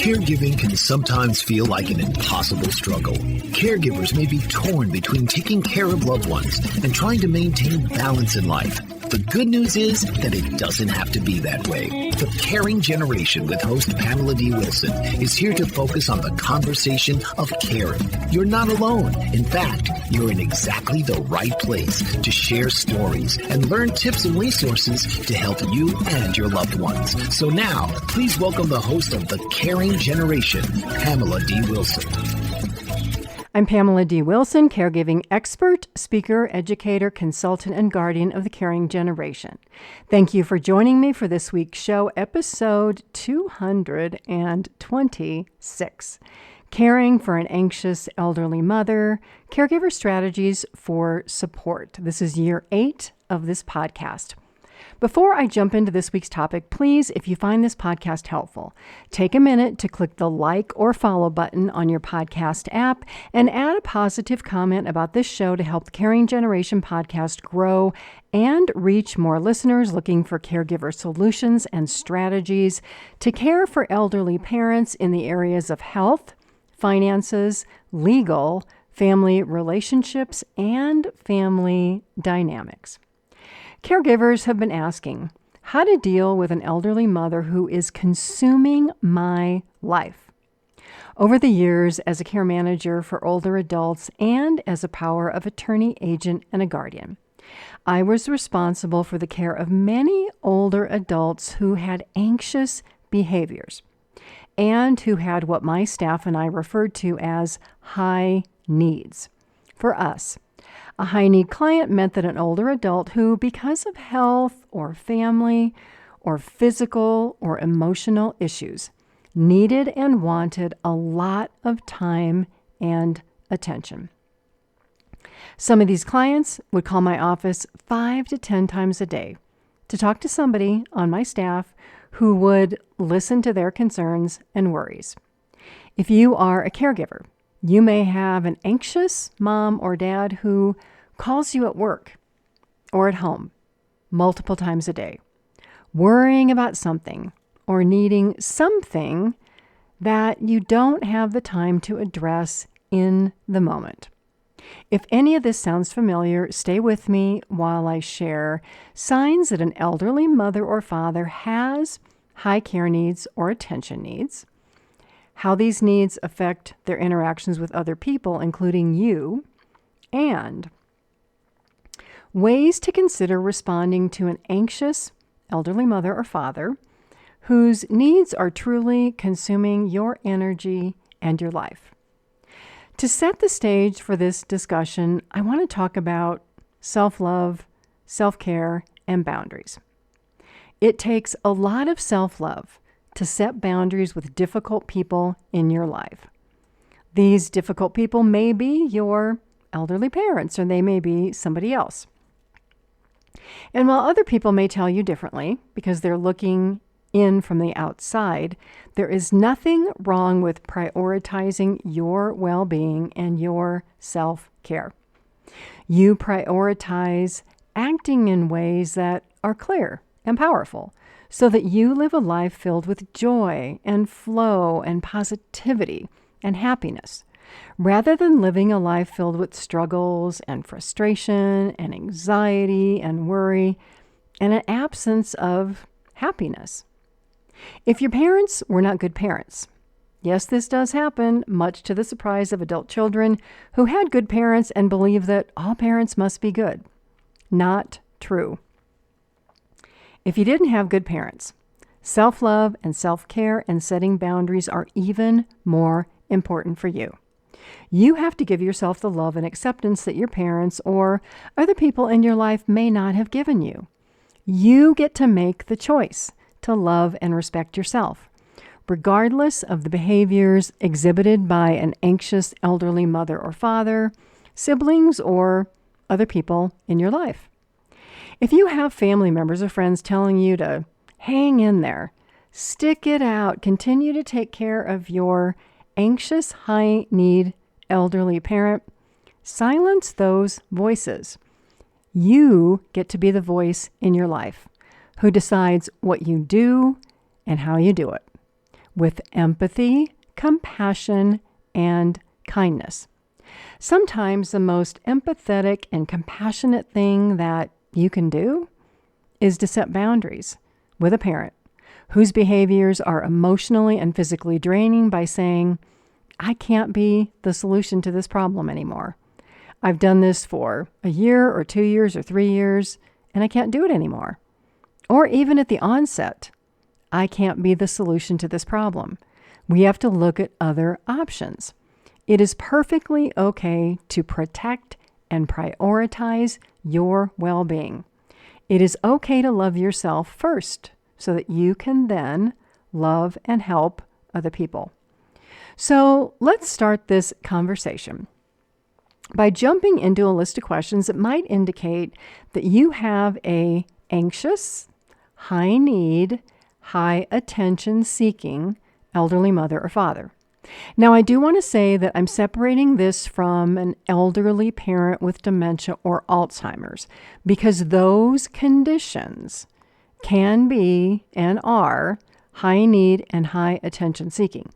Caregiving can sometimes feel like an impossible struggle. Caregivers may be torn between taking care of loved ones and trying to maintain balance in life. The good news is that it doesn't have to be that way. The Caring Generation with host Pamela D Wilson is here to focus on the conversation of caring. You're not alone. In fact, you're in exactly the right place to share stories and learn tips and resources to help you and your loved ones. So now, please welcome the host of The Caring Generation, Pamela D Wilson. I'm Pamela D Wilson, caregiving expert, speaker, educator, consultant, and guardian of the Caring Generation. Thank you for joining me for this week's show, episode 226, Caring for an Anxious Elderly Mother, Caregiver Strategies for Support. This is year 8 of this podcast. Before I jump into this week's topic, please, if you find this podcast helpful, take a minute to click the like or follow button on your podcast app and add a positive comment about this show to help the Caring Generation podcast grow and reach more listeners looking for caregiver solutions and strategies to care for elderly parents in the areas of health, finances, legal, family relationships, and family dynamics. Caregivers have been asking how to deal with an elderly mother who is consuming my life. Over the years, as a care manager for older adults and as a power of attorney agent and a guardian, I was responsible for the care of many older adults who had anxious behaviors and who had what my staff and I referred to as high needs. For us, a high-need client meant that an older adult who, because of health or family or physical or emotional issues, needed and wanted a lot of time and attention. Some of these clients would call my office 5 to 10 times a day to talk to somebody on my staff who would listen to their concerns and worries. If you are a caregiver, you may have an anxious mom or dad who calls you at work or at home multiple times a day, worrying about something or needing something that you don't have the time to address in the moment. If any of this sounds familiar, stay with me while I share signs that an elderly mother or father has high care needs or attention needs, how these needs affect their interactions with other people, including you, and ways to consider responding to an anxious elderly mother or father whose needs are truly consuming your energy and your life. To set the stage for this discussion, I want to talk about self-love, self-care, and boundaries. It takes a lot of self-love to set boundaries with difficult people in your life. These difficult people may be your elderly parents, or they may be somebody else. And while other people may tell you differently because they're looking in from the outside, there is nothing wrong with prioritizing your well-being and your self-care. You prioritize acting in ways that are clear and powerful, so that you live a life filled with joy and flow and positivity and happiness, rather than living a life filled with struggles and frustration and anxiety and worry and an absence of happiness. If your parents were not good parents, yes, this does happen, much to the surprise of adult children who had good parents and believe that all parents must be good. Not true. If you didn't have good parents, self-love and self-care and setting boundaries are even more important for you. You have to give yourself the love and acceptance that your parents or other people in your life may not have given you. You get to make the choice to love and respect yourself, regardless of the behaviors exhibited by an anxious elderly mother or father, siblings, or other people in your life. If you have family members or friends telling you to hang in there, stick it out, continue to take care of your anxious, high-need elderly parent, silence those voices. You get to be the voice in your life who decides what you do and how you do it. with empathy, compassion, and kindness. Sometimes the most empathetic and compassionate thing that you can do is to set boundaries with a parent whose behaviors are emotionally and physically draining by saying, I can't be the solution to this problem anymore. I've done this for a year or 2 years or 3 years, and I can't do it anymore. Or even at the onset, I can't be the solution to this problem. We have to look at other options. It is perfectly okay to protect and prioritize your well-being. It is okay to love yourself first so that you can then love and help other people. So let's start this conversation by jumping into a list of questions that might indicate that you have a anxious, high need, high attention seeking elderly mother or father. Now, I do want to say that I'm separating this from an elderly parent with dementia or Alzheimer's because those conditions can be and are high need and high attention seeking.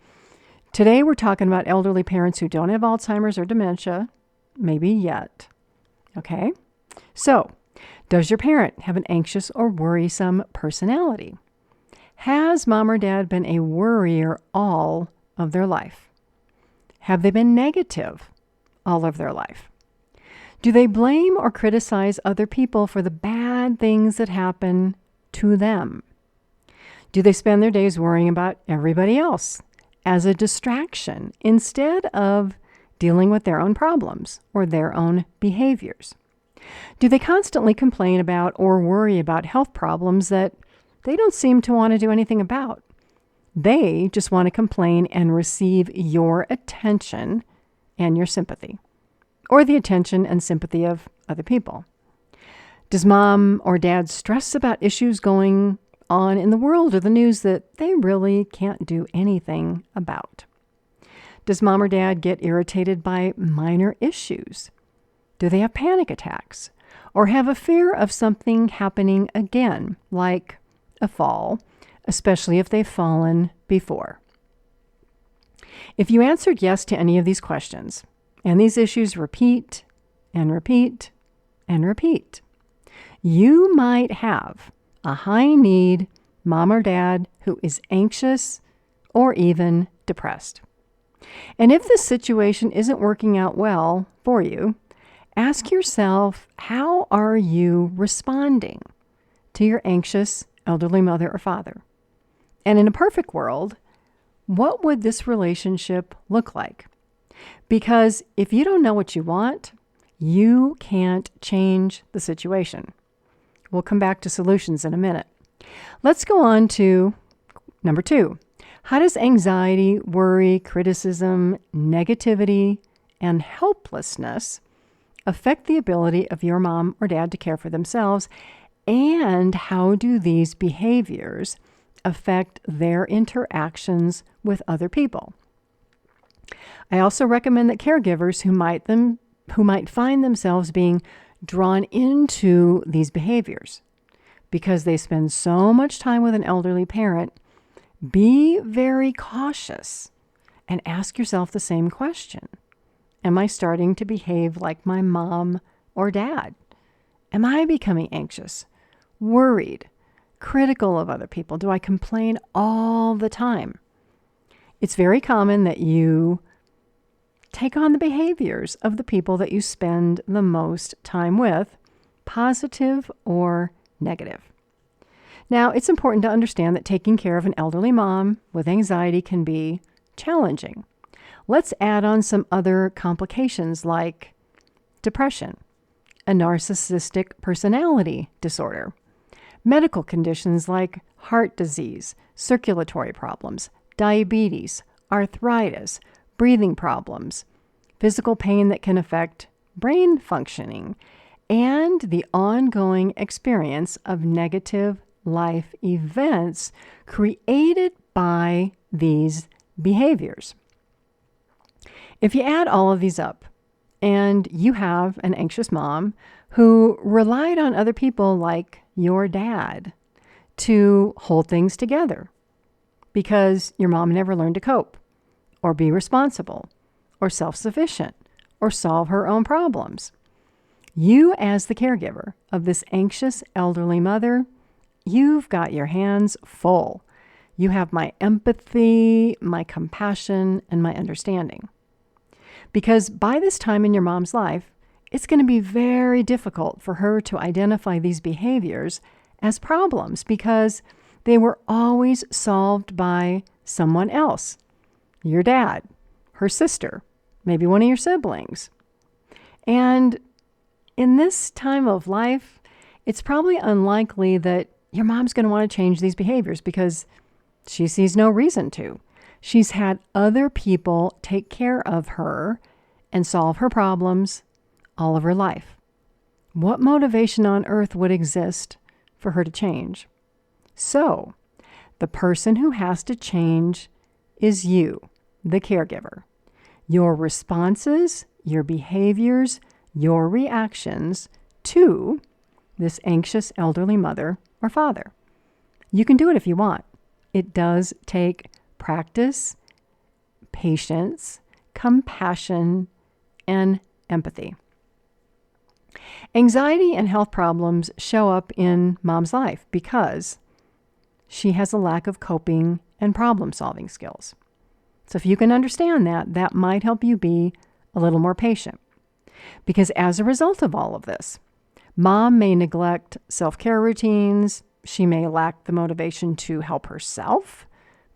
Today, we're talking about elderly parents who don't have Alzheimer's or dementia, maybe yet. Okay? So, does your parent have an anxious or worrisome personality? Has mom or dad been a worrier all of their life? Have they been negative all of their life? Do they blame or criticize other people for the bad things that happen to them? Do they spend their days worrying about everybody else as a distraction instead of dealing with their own problems or their own behaviors? Do they constantly complain about or worry about health problems that they don't seem to want to do anything about? They just want to complain and receive your attention and your sympathy, or the attention and sympathy of other people. Does mom or dad stress about issues going on in the world or the news that they really can't do anything about? Does mom or dad get irritated by minor issues? Do they have panic attacks or have a fear of something happening again, like a fall, especially if they've fallen before? If you answered yes to any of these questions, and these issues repeat and repeat and repeat, you might have a high need mom or dad who is anxious or even depressed. And if this situation isn't working out well for you, ask yourself, how are you responding to your anxious elderly mother or father? And in a perfect world, what would this relationship look like? Because if you don't know what you want, you can't change the situation. We'll come back to solutions in a minute. Let's go on to number 2. How does anxiety, worry, criticism, negativity, and helplessness affect the ability of your mom or dad to care for themselves? And how do these behaviors affect their interactions with other people? I also recommend that caregivers who might find themselves being drawn into these behaviors because they spend so much time with an elderly parent, be very cautious and ask yourself the same question. Am I starting to behave like my mom or dad? Am I becoming anxious, worried, critical of other people? Do I complain all the time? It's very common that you take on the behaviors of the people that you spend the most time with, positive or negative. Now, it's important to understand that taking care of an elderly mom with anxiety can be challenging. Let's add on some other complications like depression, a narcissistic personality disorder, medical conditions like heart disease, circulatory problems, diabetes, arthritis, breathing problems, physical pain that can affect brain functioning, and the ongoing experience of negative life events created by these behaviors. If you add all of these up, and you have an anxious mom who relied on other people like your dad to hold things together because your mom never learned to cope or be responsible or self-sufficient or solve her own problems. You, as the caregiver of this anxious elderly mother, you've got your hands full. You have my empathy, my compassion, and my understanding. Because by this time in your mom's life, it's going to be very difficult for her to identify these behaviors as problems because they were always solved by someone else. Your dad, her sister, maybe one of your siblings. And in this time of life, it's probably unlikely that your mom's going to want to change these behaviors because she sees no reason to. She's had other people take care of her and solve her problems all of her life. What motivation on earth would exist for her to change? So, the person who has to change is you, the caregiver. Your responses, your behaviors, your reactions to this anxious elderly mother or father. You can do it if you want. It does take practice, patience, compassion, and empathy. Anxiety and health problems show up in mom's life because she has a lack of coping and problem-solving skills. So if you can understand that, that might help you be a little more patient. Because as a result of all of this, mom may neglect self-care routines. She may lack the motivation to help herself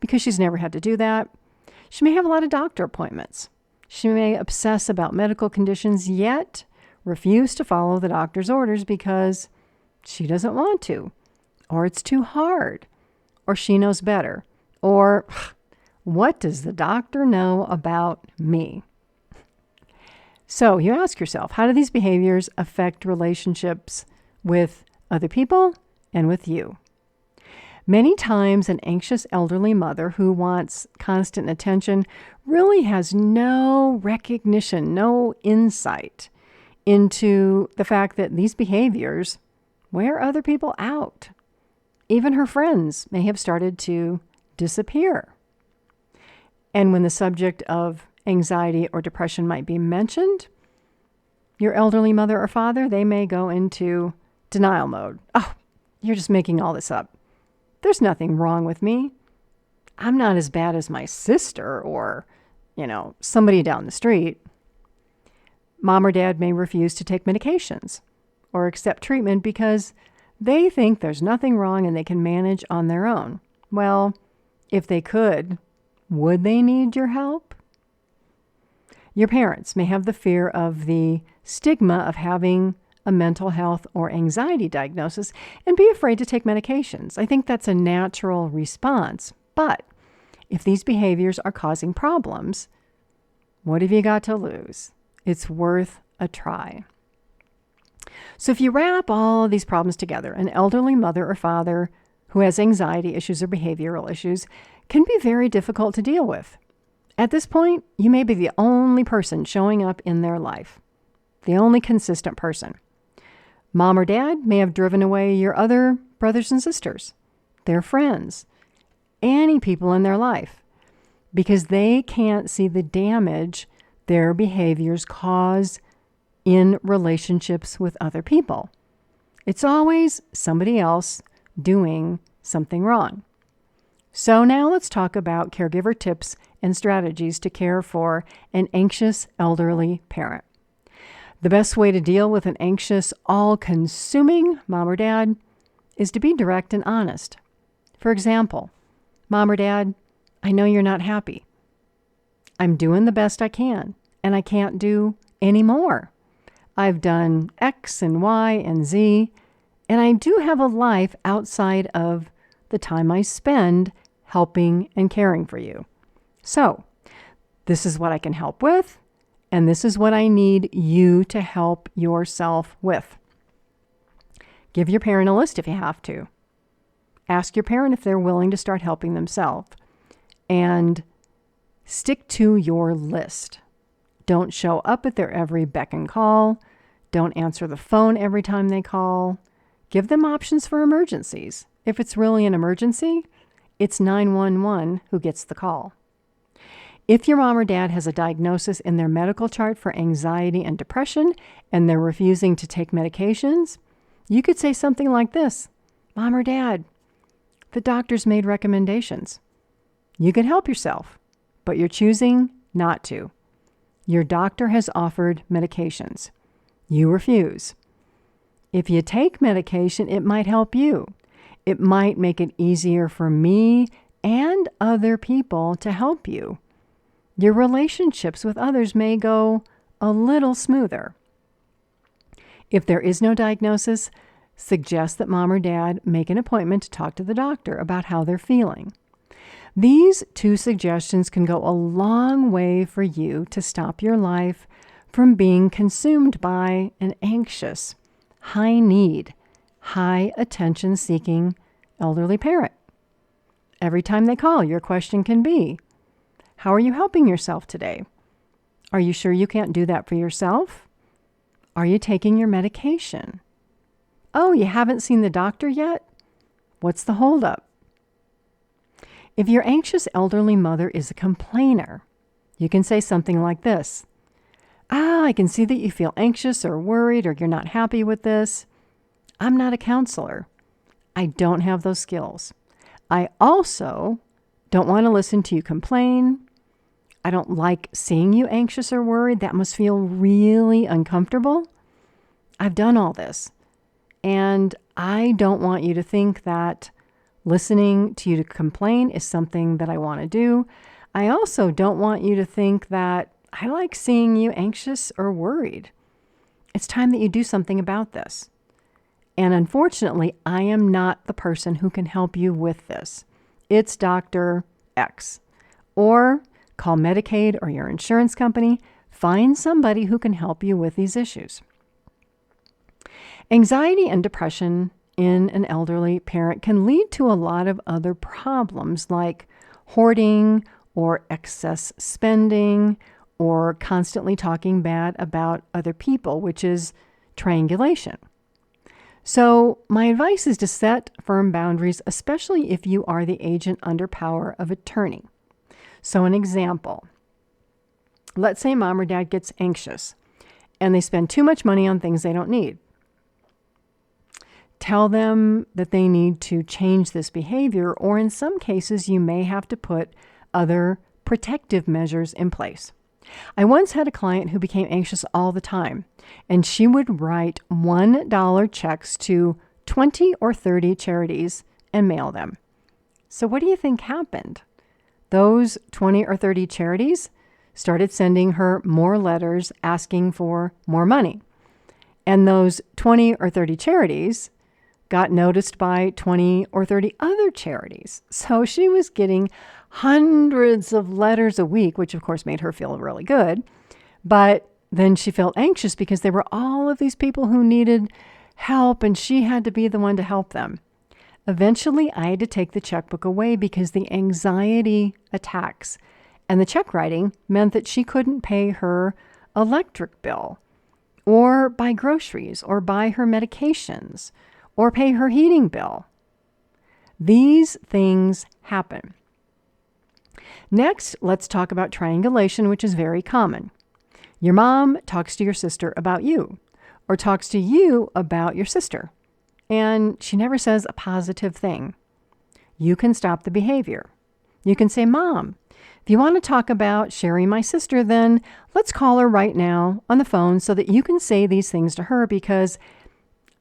because she's never had to do that. She may have a lot of doctor appointments. She may obsess about medical conditions, yet refuse to follow the doctor's orders because she doesn't want to, or it's too hard, or she knows better, or what does the doctor know about me? So you ask yourself, how do these behaviors affect relationships with other people and with you? Many times an anxious elderly mother who wants constant attention really has no recognition, no insight into the fact that these behaviors wear other people out. Even her friends may have started to disappear. And when the subject of anxiety or depression might be mentioned, your elderly mother or father, they may go into denial mode. Oh, you're just making all this up. There's nothing wrong with me. I'm not as bad as my sister or, somebody down the street. Mom or dad may refuse to take medications or accept treatment because they think there's nothing wrong and they can manage on their own. Well, if they could, would they need your help? Your parents may have the fear of the stigma of having a mental health or anxiety diagnosis and be afraid to take medications. I think that's a natural response. But if these behaviors are causing problems, what have you got to lose? It's worth a try. So if you wrap all of these problems together, an elderly mother or father who has anxiety issues or behavioral issues can be very difficult to deal with. At this point, you may be the only person showing up in their life, the only consistent person. Mom or dad may have driven away your other brothers and sisters, their friends, any people in their life, because they can't see the damage their behaviors cause in relationships with other people. It's always somebody else doing something wrong. So now let's talk about caregiver tips and strategies to care for an anxious elderly parent. The best way to deal with an anxious, all-consuming mom or dad is to be direct and honest. For example, Mom or Dad, I know you're not happy. I'm doing the best I can, and I can't do any more. I've done X and Y and Z, and I do have a life outside of the time I spend helping and caring for you. So, this is what I can help with, and this is what I need you to help yourself with. Give your parent a list if you have to. Ask your parent if they're willing to start helping themselves. And stick to your list. Don't show up at their every beck and call. Don't answer the phone every time they call. Give them options for emergencies. If it's really an emergency, it's 911 who gets the call. If your mom or dad has a diagnosis in their medical chart for anxiety and depression and they're refusing to take medications, you could say something like this: Mom or Dad, the doctor's made recommendations. You can help yourself, but you're choosing not to. Your doctor has offered medications. You refuse. If you take medication, it might help you. It might make it easier for me and other people to help you. Your relationships with others may go a little smoother. If there is no diagnosis, suggest that mom or dad make an appointment to talk to the doctor about how they're feeling. These two suggestions can go a long way for you to stop your life from being consumed by an anxious, high-need, high attention-seeking elderly parent. Every time they call, your question can be, how are you helping yourself today? Are you sure you can't do that for yourself? Are you taking your medication? Oh, you haven't seen the doctor yet? What's the holdup? If your anxious elderly mother is a complainer, you can say something like this: I can see that you feel anxious or worried or you're not happy with this. I'm not a counselor. I don't have those skills. I also don't want to listen to you complain. I don't like seeing you anxious or worried. That must feel really uncomfortable. I've done all this, and I don't want you to think that listening to you complain is something that I want to do. I also don't want you to think that I like seeing you anxious or worried. It's time that you do something about this. And unfortunately, I am not the person who can help you with this. It's Dr. X. Or call Medicaid or your insurance company. Find somebody who can help you with these issues. Anxiety and depression in an elderly parent can lead to a lot of other problems like hoarding or excess spending or constantly talking bad about other people, which is triangulation. So my advice is to set firm boundaries, especially if you are the agent under power of attorney. So an example, let's say mom or dad gets anxious and they spend too much money on things they don't need. Tell them that they need to change this behavior, or in some cases, you may have to put other protective measures in place. I once had a client who became anxious all the time, and she would write $1 checks to 20 or 30 charities and mail them. So what do you think happened? Those 20 or 30 charities started sending her more letters asking for more money. And those 20 or 30 charities got noticed by 20 or 30 other charities. So she was getting hundreds of letters a week, which of course made her feel really good. But then she felt anxious because there were all of these people who needed help and she had to be the one to help them. Eventually, I had to take the checkbook away because the anxiety attacks and the check writing meant that she couldn't pay her electric bill or buy groceries or buy her medications or pay her heating bill. These things happen. Next, let's talk about triangulation, which is very common. Your mom talks to your sister about you, or talks to you about your sister, and she never says a positive thing. You can stop the behavior. You can say, Mom, if you want to talk about Sherry, my sister, then let's call her right now on the phone so that you can say these things to her, because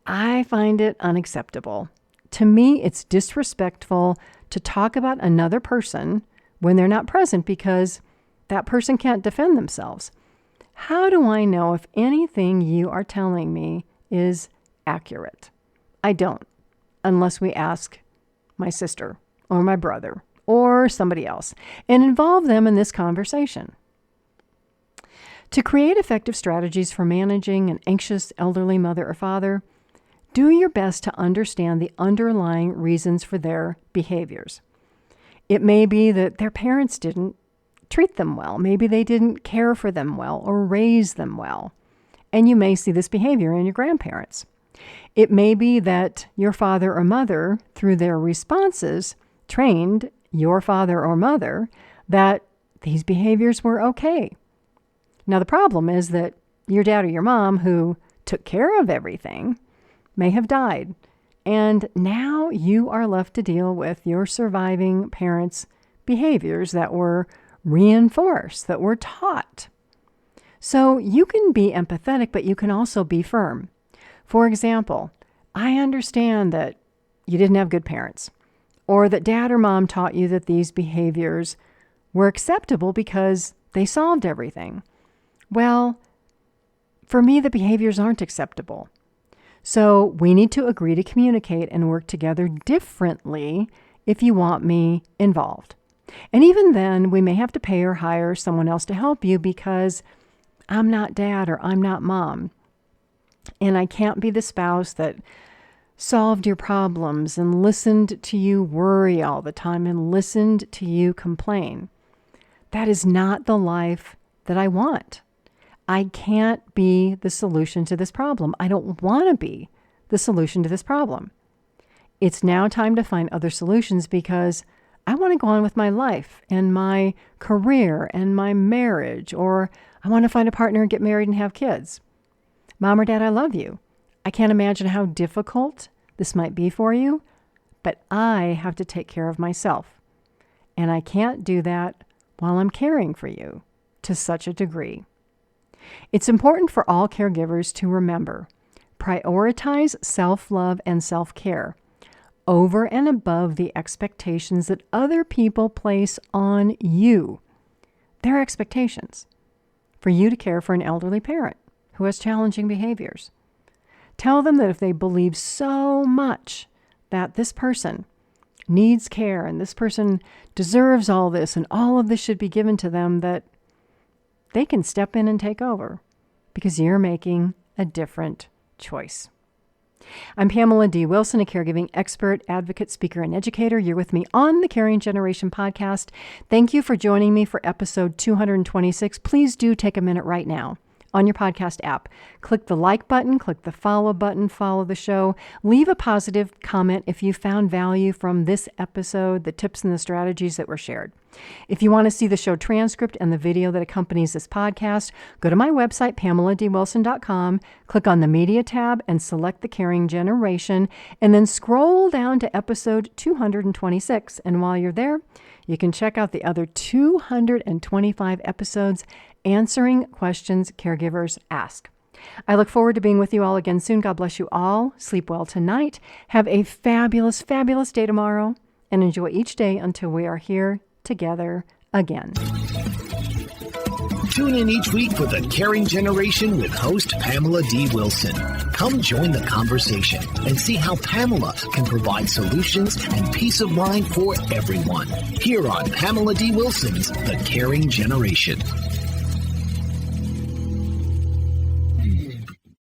I find it unacceptable. To me, it's disrespectful to talk about another person when they're not present because that person can't defend themselves. How do I know if anything you are telling me is accurate? I don't, unless we ask my sister or my brother or somebody else and involve them in this conversation. To create effective strategies for managing an anxious elderly mother or father, do your best to understand the underlying reasons for their behaviors. It may be that their parents didn't treat them well. Maybe they didn't care for them well or raise them well. And you may see this behavior in your grandparents. It may be that your father or mother, through their responses trained your father or mother that these behaviors were okay. Now, the problem is that your dad or your mom, who took care of everything, may have died. And now you are left to deal with your surviving parents' behaviors that were reinforced, that were taught. So you can be empathetic, but you can also be firm. For example, I understand that you didn't have good parents, or that dad or mom taught you that these behaviors were acceptable because they solved everything. Well, for me, the behaviors aren't acceptable. So we need to agree to communicate and work together differently if you want me involved. And even then, we may have to pay or hire someone else to help you because I'm not dad or I'm not mom. And I can't be the spouse that solved your problems and listened to you worry all the time and listened to you complain. That is not the life that I want. I can't be the solution to this problem. I don't want to be the solution to this problem. It's now time to find other solutions because I want to go on with my life and my career and my marriage, or I want to find a partner and get married and have kids. Mom or dad, I love you. I can't imagine how difficult this might be for you, but I have to take care of myself. And I can't do that while I'm caring for you to such a degree. It's important for all caregivers to remember, prioritize self-love and self-care over and above the expectations that other people place on you. Their expectations for you to care for an elderly parent who has challenging behaviors. Tell them that if they believe so much that this person needs care and this person deserves all this and all of this should be given to them, that they can step in and take over because you're making a different choice. I'm Pamela D Wilson, a caregiving expert, advocate, speaker, and educator. You're with me on the Caring Generation podcast. Thank you for joining me for episode 226. Please do take a minute right now on your podcast app. Click the like button, click the follow button, follow the show. Leave a positive comment if you found value from this episode, the tips and the strategies that were shared. If you want to see the show transcript and the video that accompanies this podcast, go to my website, PamelaDWilson.com, click on the Media tab and select the Caring Generation, and then scroll down to episode 226. And while you're there, you can check out the other 225 episodes answering questions caregivers ask. I look forward to being with you all again soon. God bless you all. Sleep well tonight. Have a fabulous, fabulous day tomorrow, and enjoy each day until we are here together again. Tune in each week for the Caring Generation with host Pamela D Wilson. Come join the conversation and see how Pamela can provide solutions and peace of mind for everyone. Here on Pamela D Wilson's The Caring Generation.